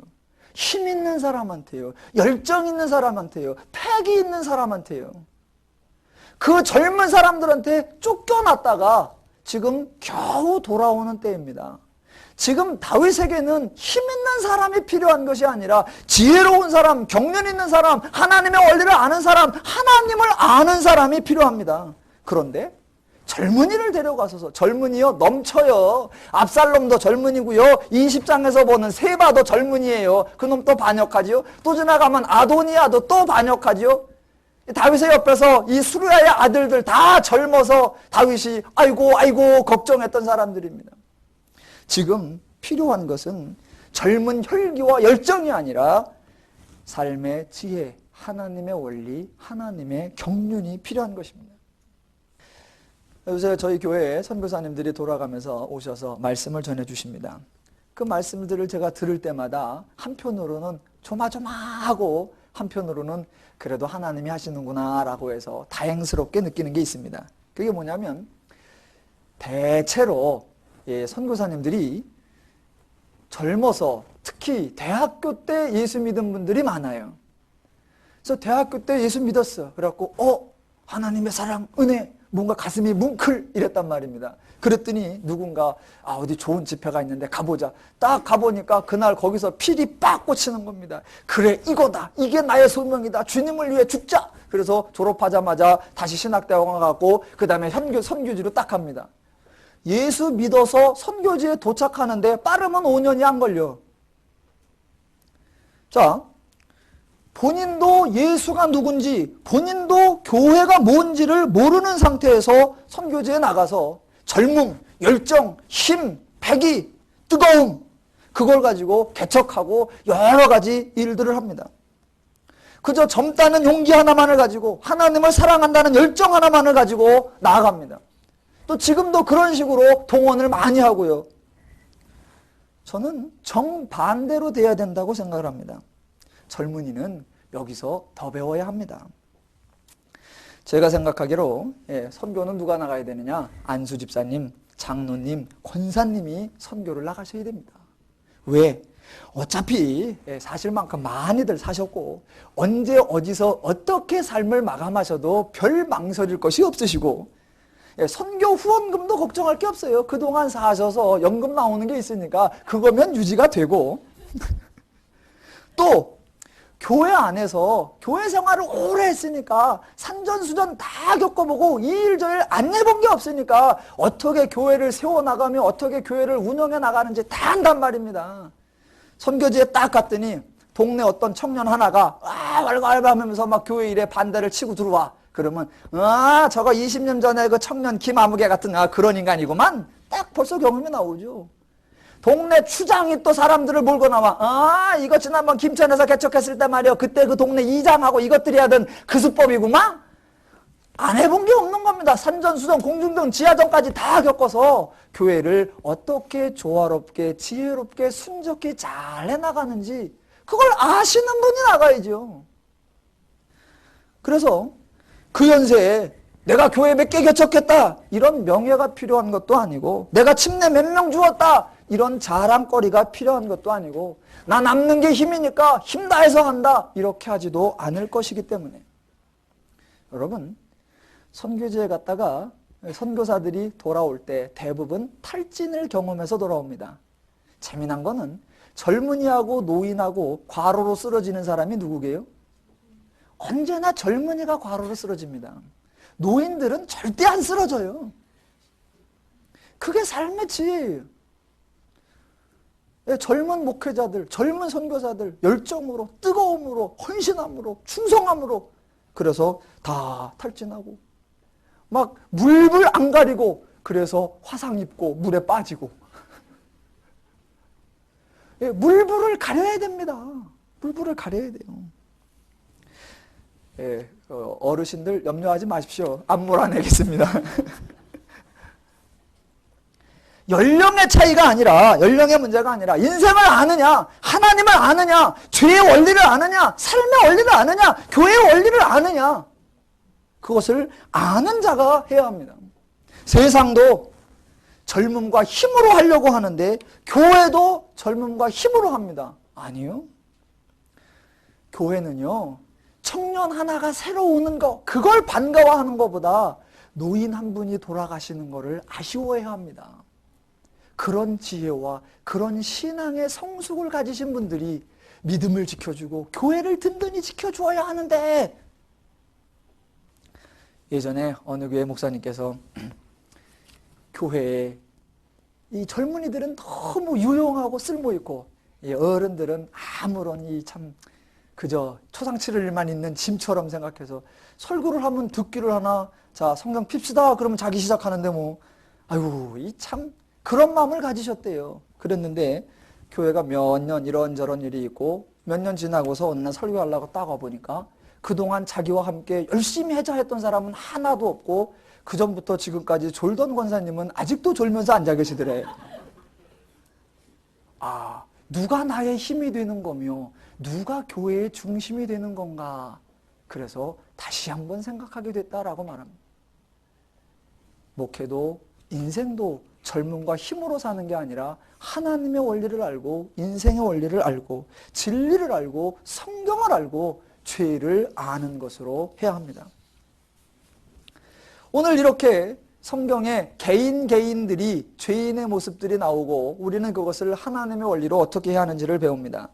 힘 있는 사람한테요. 열정 있는 사람한테요. 패기 있는 사람한테요. 그 젊은 사람들한테 쫓겨났다가 지금 겨우 돌아오는 때입니다. 지금 다윗에게는 힘 있는 사람이 필요한 것이 아니라 지혜로운 사람, 경륜 있는 사람, 하나님의 원리를 아는 사람, 하나님을 아는 사람이 필요합니다. 그런데 젊은이를 데려가서서, 젊은이요 넘쳐요. 압살롬도 젊은이고요. 20장에서 보는 세바도 젊은이에요. 그놈 또 반역하지요. 또 지나가면 아도니아도 또 반역하지요. 다윗의 옆에서 이 수르야의 아들들 다 젊어서 다윗이 아이고 걱정했던 사람들입니다. 지금 필요한 것은 젊은 혈기와 열정이 아니라 삶의 지혜, 하나님의 원리, 하나님의 경륜이 필요한 것입니다. 요새 저희 교회에 선교사님들이 돌아가면서 오셔서 말씀을 전해주십니다. 그 말씀들을 제가 들을 때마다 한편으로는 조마조마하고 한편으로는 그래도 하나님이 하시는구나 라고 해서 다행스럽게 느끼는 게 있습니다. 그게 뭐냐면 대체로 선교사님들이 젊어서 특히 대학교 때 예수 믿은 분들이 많아요. 그래서 대학교 때 예수 믿었어. 그래갖고 하나님의 사랑, 은혜, 뭔가 가슴이 뭉클 이랬단 말입니다. 그랬더니 누군가 어디 좋은 집회가 있는데 가보자. 딱 가보니까 그날 거기서 필이 빡 꽂히는 겁니다. 그래, 이거다. 이게 나의 소명이다. 주님을 위해 죽자. 그래서 졸업하자마자 다시 신학대학원 가고 그 다음에 선교지로 딱 갑니다. 예수 믿어서 선교지에 도착하는데 빠르면 5년이 안 걸려. 자, 본인도 예수가 누군지, 본인도 교회가 뭔지를 모르는 상태에서 선교지에 나가서 젊음, 열정, 힘, 패기, 뜨거움, 그걸 가지고 개척하고 여러 가지 일들을 합니다. 그저 젊다는 용기 하나만을 가지고 하나님을 사랑한다는 열정 하나만을 가지고 나아갑니다. 또 지금도 그런 식으로 동원을 많이 하고요. 저는 정반대로 돼야 된다고 생각을 합니다. 젊은이는 여기서 더 배워야 합니다. 제가 생각하기로 선교는 누가 나가야 되느냐? 안수 집사님, 장로님, 권사님이 선교를 나가셔야 됩니다. 왜? 어차피 사실만큼 많이들 사셨고 언제 어디서 어떻게 삶을 마감하셔도 별 망설일 것이 없으시고 선교 후원금도 걱정할 게 없어요. 그동안 사셔서 연금 나오는 게 있으니까 그거면 유지가 되고 또 교회 안에서 교회 생활을 오래 했으니까 산전수전 다 겪어보고 이 일 저 일 안 해본 게 없으니까 어떻게 교회를 세워나가며 어떻게 교회를 운영해 나가는지 다 안단 말입니다. 선교지에 딱 갔더니 동네 어떤 청년 하나가 왈가왈부하면서 막 교회 일에 반대를 치고 들어와. 그러면 저거 20년 전에 그 청년 김아무개 같은 그런 인간이구만. 딱 벌써 경험이 나오죠. 동네 추장이 또 사람들을 몰고 나와. 이거 지난번 김천에서 개척했을 때 말이야. 그때 그 동네 이장하고 이것들이 하던 그 수법이구만. 안 해본 게 없는 겁니다. 산전수전, 공중등, 지하전까지 다 겪어서 교회를 어떻게 조화롭게, 지혜롭게, 순적히 잘 해나가는지 그걸 아시는 분이 나가야죠. 그래서 그 연세에 내가 교회 몇 개 개척했다 이런 명예가 필요한 것도 아니고 내가 침례 몇 명 주었다 이런 자랑거리가 필요한 것도 아니고 나 남는 게 힘이니까 힘 다해서 한다 이렇게 하지도 않을 것이기 때문에 여러분 선교지에 갔다가 선교사들이 돌아올 때 대부분 탈진을 경험해서 돌아옵니다. 재미난 거는 젊은이하고 노인하고 과로로 쓰러지는 사람이 누구게요? 언제나 젊은이가 과로로 쓰러집니다. 노인들은 절대 안 쓰러져요. 그게 삶의 지혜예요. 젊은 목회자들, 젊은 선교사들 열정으로, 뜨거움으로, 헌신함으로, 충성함으로 그래서 다 탈진하고 막 물불 안 가리고 그래서 화상 입고 물에 빠지고 물불을 가려야 됩니다. 물불을 가려야 돼요. 어르신들 염려하지 마십시오. 안 몰아내겠습니다. 연령의 차이가 아니라 연령의 문제가 아니라 인생을 아느냐 하나님을 아느냐 죄의 원리를 아느냐 삶의 원리를 아느냐 교회의 원리를 아느냐 그것을 아는 자가 해야 합니다. 세상도 젊음과 힘으로 하려고 하는데 교회도 젊음과 힘으로 합니다. 아니요. 교회는요 청년 하나가 새로 오는 거 그걸 반가워하는 것보다 노인 한 분이 돌아가시는 것을 아쉬워해야 합니다. 그런 지혜와 그런 신앙의 성숙을 가지신 분들이 믿음을 지켜주고 교회를 든든히 지켜주어야 하는데 예전에 어느 교회 목사님께서 교회에 이 젊은이들은 너무 유용하고 쓸모있고 어른들은 아무런 이 참 그저 초상치를 일만 있는 짐처럼 생각해서 설교를 하면 듣기를 하나 자 성경 핍시다 그러면 자기 시작하는데 뭐 아유 이 참 그런 마음을 가지셨대요. 그랬는데 교회가 몇 년 이런저런 일이 있고 몇 년 지나고서 어느 날 설교하려고 딱 와보니까 그동안 자기와 함께 열심히 해자 했던 사람은 하나도 없고 그전부터 지금까지 졸던 권사님은 아직도 졸면서 앉아 계시더래. 누가 나의 힘이 되는 거며 누가 교회의 중심이 되는 건가. 그래서 다시 한번 생각하게 됐다라고 말합니다. 목회도 인생도 젊음과 힘으로 사는 게 아니라 하나님의 원리를 알고 인생의 원리를 알고 진리를 알고 성경을 알고 죄를 아는 것으로 해야 합니다. 오늘 이렇게 성경에 개인들이 죄인의 모습들이 나오고 우리는 그것을 하나님의 원리로 어떻게 해야 하는지를 배웁니다.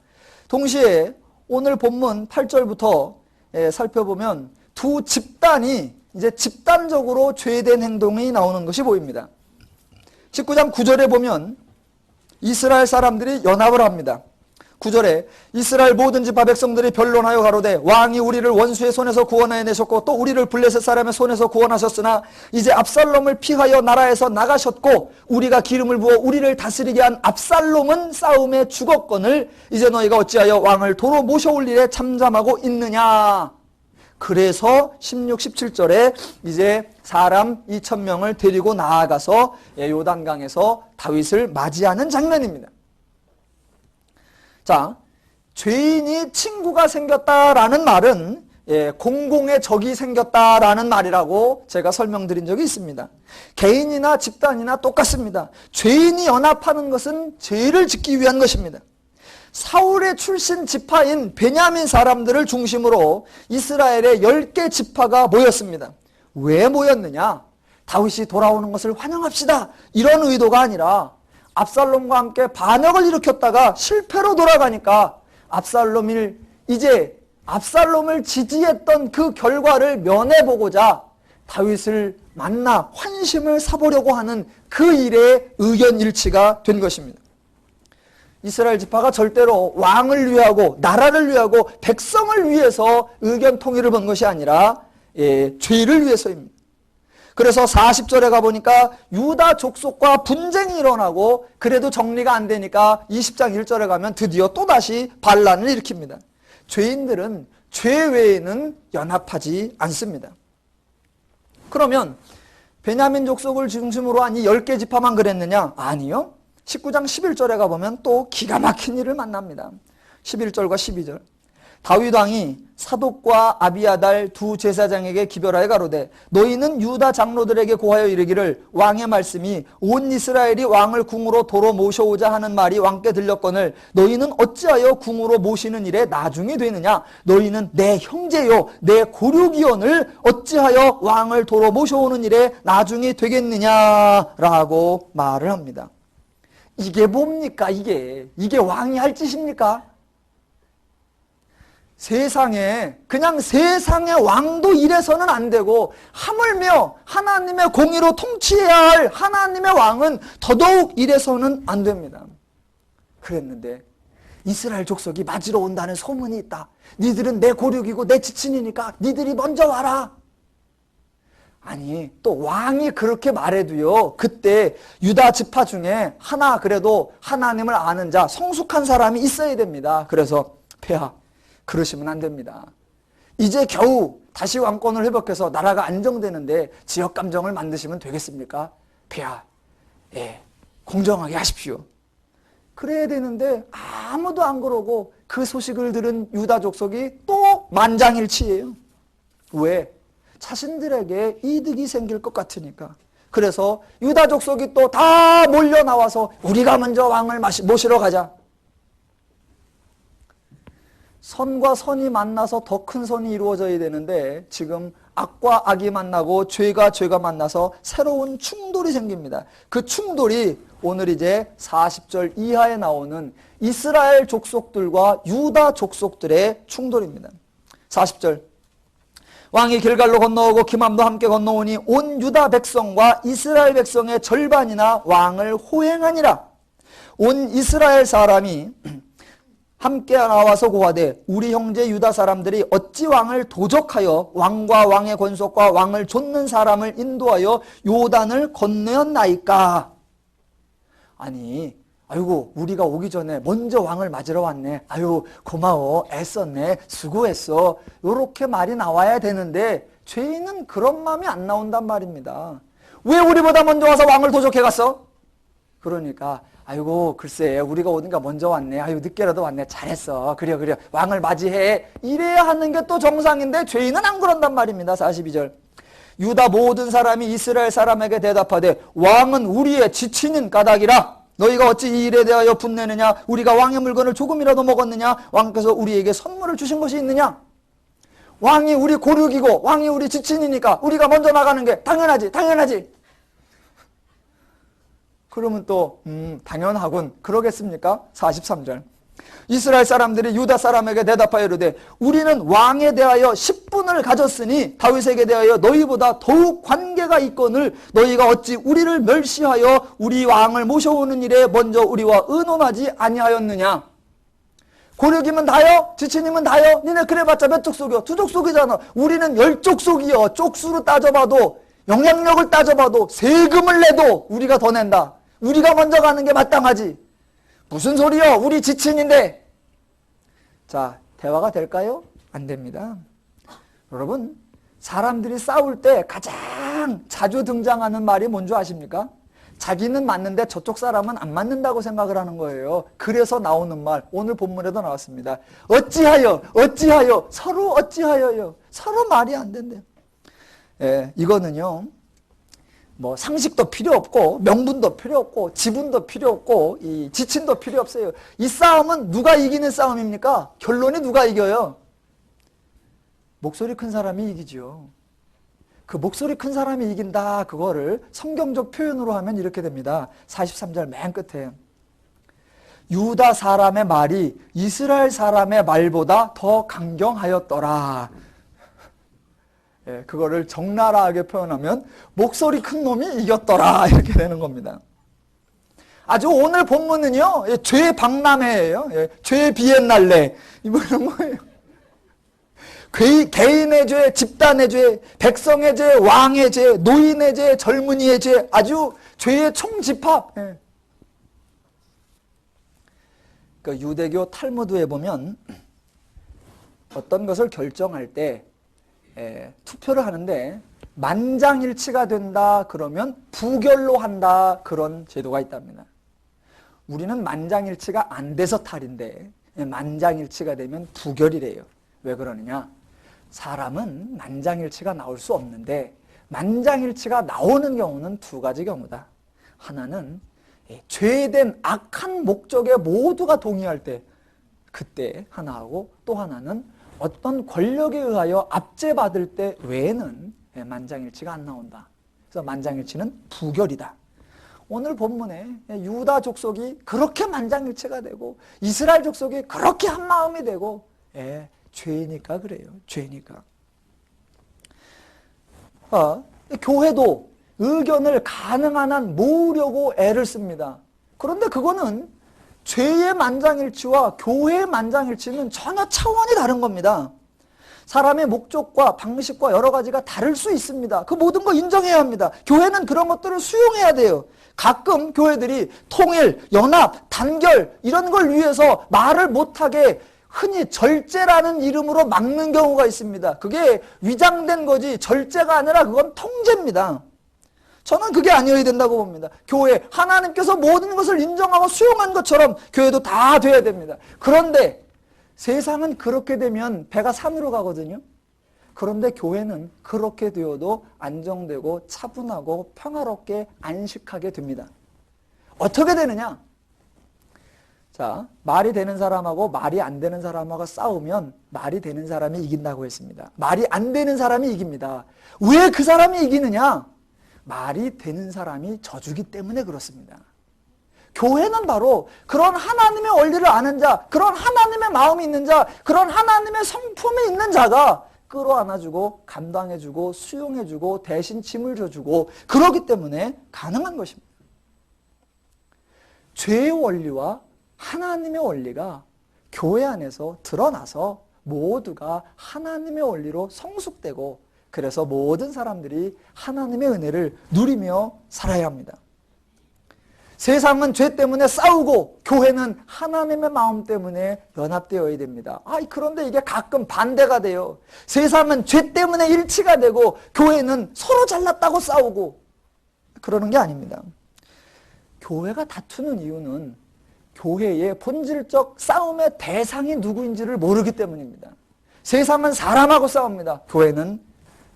동시에 오늘 본문 8절부터 살펴보면 두 집단이 이제 집단적으로 죄된 행동이 나오는 것이 보입니다. 19장 9절에 보면 이스라엘 사람들이 연합을 합니다. 9절에 이스라엘 모든 지파 백성들이 변론하여 가로되 왕이 우리를 원수의 손에서 구원하여 내셨고 또 우리를 블레셋 사람의 손에서 구원하셨으나 이제 압살롬을 피하여 나라에서 나가셨고 우리가 기름을 부어 우리를 다스리게 한 압살롬은 싸움에 죽었거늘 이제 너희가 어찌하여 왕을 도로 모셔올 일에 잠잠하고 있느냐. 그래서 16, 17절에 이제 사람 2,000명을 데리고 나아가서 요단강에서 다윗을 맞이하는 장면입니다. 자, 죄인이 친구가 생겼다라는 말은 공공의 적이 생겼다라는 말이라고 제가 설명드린 적이 있습니다. 개인이나 집단이나 똑같습니다. 죄인이 연합하는 것은 죄를 짓기 위한 것입니다. 사울의 출신 지파인 베냐민 사람들을 중심으로 이스라엘의 10개 지파가 모였습니다. 왜 모였느냐? 다윗이 돌아오는 것을 환영합시다. 이런 의도가 아니라 압살롬과 함께 반역을 일으켰다가 실패로 돌아가니까 압살롬을 지지했던 그 결과를 면해보고자 다윗을 만나 환심을 사보려고 하는 그 일에 의견 일치가 된 것입니다. 이스라엘 지파가 절대로 왕을 위하고 나라를 위하고 백성을 위해서 의견 통일을 본 것이 아니라 죄를 위해서입니다. 그래서 40절에 가보니까 유다 족속과 분쟁이 일어나고 그래도 정리가 안 되니까 20장 1절에 가면 드디어 또다시 반란을 일으킵니다. 죄인들은 죄 외에는 연합하지 않습니다. 그러면 베냐민 족속을 중심으로 한 이 10개 지파만 그랬느냐? 아니요. 19장 11절에 가보면 또 기가 막힌 일을 만납니다. 11절과 12절. 다윗 왕이 사독과 아비아달 두 제사장에게 기별하여 가로되 너희는 유다 장로들에게 고하여 이르기를 왕의 말씀이 온 이스라엘이 왕을 궁으로 도로 모셔오자 하는 말이 왕께 들렸거늘 너희는 어찌하여 궁으로 모시는 일에 나중이 되느냐. 너희는 내 형제요 내 고륙이원을 어찌하여 왕을 도로 모셔오는 일에 나중이 되겠느냐라고 말을 합니다. 이게 뭡니까? 이게 왕이 할 짓입니까? 그냥 세상의 왕도 이래서는 안 되고 하물며 하나님의 공의로 통치해야 할 하나님의 왕은 더더욱 이래서는 안 됩니다. 그랬는데 이스라엘 족속이 맞으러 온다는 소문이 있다. 니들은 내 고륙이고 내 지친이니까 니들이 먼저 와라. 아니 또 왕이 그렇게 말해도요 그때 유다 지파 중에 하나 그래도 하나님을 아는 자 성숙한 사람이 있어야 됩니다. 그래서 폐하 그러시면 안 됩니다. 이제 겨우 다시 왕권을 회복해서 나라가 안정되는데 지역감정을 만드시면 되겠습니까? 폐하 공정하게 하십시오. 그래야 되는데 아무도 안 그러고 그 소식을 들은 유다 족속이 또 만장일치예요. 왜? 자신들에게 이득이 생길 것 같으니까. 그래서 유다 족속이 또 다 몰려 나와서 우리가 먼저 왕을 모시러 가자. 선과 선이 만나서 더 큰 선이 이루어져야 되는데 지금 악과 악이 만나고 죄가 만나서 새로운 충돌이 생깁니다. 그 충돌이 오늘 이제 40절 이하에 나오는 이스라엘 족속들과 유다 족속들의 충돌입니다. 40절 왕이 길갈로 건너오고 기맘도 함께 건너오니 온 유다 백성과 이스라엘 백성의 절반이나 왕을 호행하니라. 온 이스라엘 사람이 함께 나와서 고하되 우리 형제 유다 사람들이 어찌 왕을 도적하여 왕과 왕의 권속과 왕을 좇는 사람을 인도하여 요단을 건너였나이까. 아니 아이고 우리가 오기 전에 먼저 왕을 맞으러 왔네. 아유 고마워 애썼네 수고했어. 요렇게 말이 나와야 되는데 죄인은 그런 마음이 안 나온단 말입니다. 왜 우리보다 먼저 와서 왕을 도적해 갔어? 그러니까 아이고 글쎄 우리가 오니까 먼저 왔네. 아유 늦게라도 왔네. 잘했어. 그래 왕을 맞이해. 이래야 하는 게 또 정상인데 죄인은 안 그런단 말입니다. 42절. 유다 모든 사람이 이스라엘 사람에게 대답하되 왕은 우리의 지치는 까닭이라. 너희가 어찌 이 일에 대하여 분내느냐? 우리가 왕의 물건을 조금이라도 먹었느냐? 왕께서 우리에게 선물을 주신 것이 있느냐? 왕이 우리 고륙이고 왕이 우리 지친이니까 우리가 먼저 나가는 게 당연하지. 그러면 또 당연하군. 그러겠습니까? 43절. 이스라엘 사람들이 유다 사람에게 대답하여 이르되 우리는 왕에 대하여 10분을 가졌으니 다윗에게 대하여 너희보다 더욱 관계가 있거늘 너희가 어찌 우리를 멸시하여 우리 왕을 모셔오는 일에 먼저 우리와 의논하지 아니하였느냐? 고륙이면 다요? 지친이면 다요? 니네 그래봤자 몇 족속이요? 2족속이잖아. 우리는 10족속이요. 쪽수로 따져봐도 영향력을 따져봐도 세금을 내도 우리가 더 낸다. 우리가 먼저 가는 게 마땅하지. 무슨 소리요? 우리 지친인데. 자, 대화가 될까요? 안 됩니다. 여러분, 사람들이 싸울 때 가장 자주 등장하는 말이 뭔지 아십니까? 자기는 맞는데 저쪽 사람은 안 맞는다고 생각을 하는 거예요. 그래서 나오는 말, 오늘 본문에도 나왔습니다. 어찌하여, 서로 어찌하여요. 서로 말이 안 된대요. 예, 이거는요. 뭐 상식도 필요 없고 명분도 필요 없고 지분도 필요 없고 이 지친도 필요 없어요. 이 싸움은 누가 이기는 싸움입니까? 결론이 누가 이겨요? 목소리 큰 사람이 이기죠. 그 목소리 큰 사람이 이긴다. 그거를 성경적 표현으로 하면 이렇게 됩니다. 43절 맨 끝에 유다 사람의 말이 이스라엘 사람의 말보다 더 강경하였더라. 예, 그거를 적나라하게 표현하면 목소리 큰 놈이 이겼더라 이렇게 되는 겁니다. 아주 오늘 본문은요 죄 박람회예요. 죄 비엔날레 이런 거예요. 개인의 죄, 집단의 죄, 백성의 죄, 왕의 죄, 노인의 죄, 젊은이의 죄, 아주 죄의 총집합. 예. 그 유대교 탈무드에 보면 어떤 것을 결정할 때 투표를 하는데 만장일치가 된다 그러면 부결로 한다 그런 제도가 있답니다. 우리는 만장일치가 안 돼서 탈인데 만장일치가 되면 부결이래요. 왜 그러느냐? 사람은 만장일치가 나올 수 없는데 만장일치가 나오는 경우는 두 가지 경우다. 하나는 죄된 악한 목적에 모두가 동의할 때 그때 하나하고 또 하나는 어떤 권력에 의하여 압제받을 때 외에는 만장일치가 안 나온다. 그래서 만장일치는 부결이다. 오늘 본문에 유다 족속이 그렇게 만장일치가 되고 이스라엘 족속이 그렇게 한마음이 되고 죄니까 그래요. 죄니까. 교회도 의견을 가능한 한 모으려고 애를 씁니다. 그런데 그거는 죄의 만장일치와 교회의 만장일치는 전혀 차원이 다른 겁니다. 사람의 목적과 방식과 여러 가지가 다를 수 있습니다. 그 모든 거 인정해야 합니다. 교회는 그런 것들을 수용해야 돼요. 가끔 교회들이 통일, 연합, 단결 이런 걸 위해서 말을 못하게 흔히 절제라는 이름으로 막는 경우가 있습니다. 그게 위장된 거지 절제가 아니라 그건 통제입니다. 저는 그게 아니어야 된다고 봅니다. 교회, 하나님께서 모든 것을 인정하고 수용한 것처럼 교회도 다 돼야 됩니다. 그런데 세상은 그렇게 되면 배가 산으로 가거든요. 그런데 교회는 그렇게 되어도 안정되고 차분하고 평화롭게 안식하게 됩니다. 어떻게 되느냐? 자, 말이 되는 사람하고 말이 안 되는 사람하고 싸우면 말이 되는 사람이 이긴다고 했습니다. 말이 안 되는 사람이 이깁니다. 왜 그 사람이 이기느냐? 말이 되는 사람이 져주기 때문에 그렇습니다. 교회는 바로 그런 하나님의 원리를 아는 자, 그런 하나님의 마음이 있는 자, 그런 하나님의 성품이 있는 자가 끌어안아주고 감당해주고 수용해주고 대신 짐을 져주고 그러기 때문에 가능한 것입니다. 죄의 원리와 하나님의 원리가 교회 안에서 드러나서 모두가 하나님의 원리로 성숙되고 그래서 모든 사람들이 하나님의 은혜를 누리며 살아야 합니다. 세상은 죄 때문에 싸우고 교회는 하나님의 마음 때문에 연합되어야 됩니다. 그런데 이게 가끔 반대가 돼요. 세상은 죄 때문에 일치가 되고 교회는 서로 잘났다고 싸우고 그러는 게 아닙니다. 교회가 다투는 이유는 교회의 본질적 싸움의 대상이 누구인지를 모르기 때문입니다. 세상은 사람하고 싸웁니다. 교회는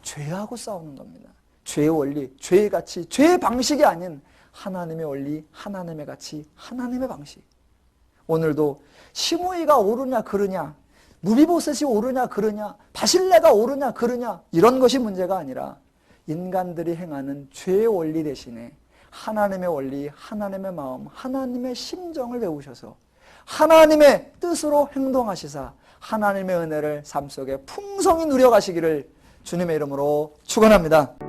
죄하고 싸우는 겁니다. 죄의 원리, 죄의 가치, 죄의 방식이 아닌 하나님의 원리, 하나님의 가치, 하나님의 방식. 오늘도 시므이가 옳으냐 그르냐, 무비보셋이 옳으냐 그르냐, 바실레가 옳으냐 그르냐, 이런 것이 문제가 아니라 인간들이 행하는 죄의 원리 대신에 하나님의 원리, 하나님의 마음, 하나님의 심정을 배우셔서 하나님의 뜻으로 행동하시사 하나님의 은혜를 삶 속에 풍성히 누려가시기를 주님의 이름으로 축원합니다.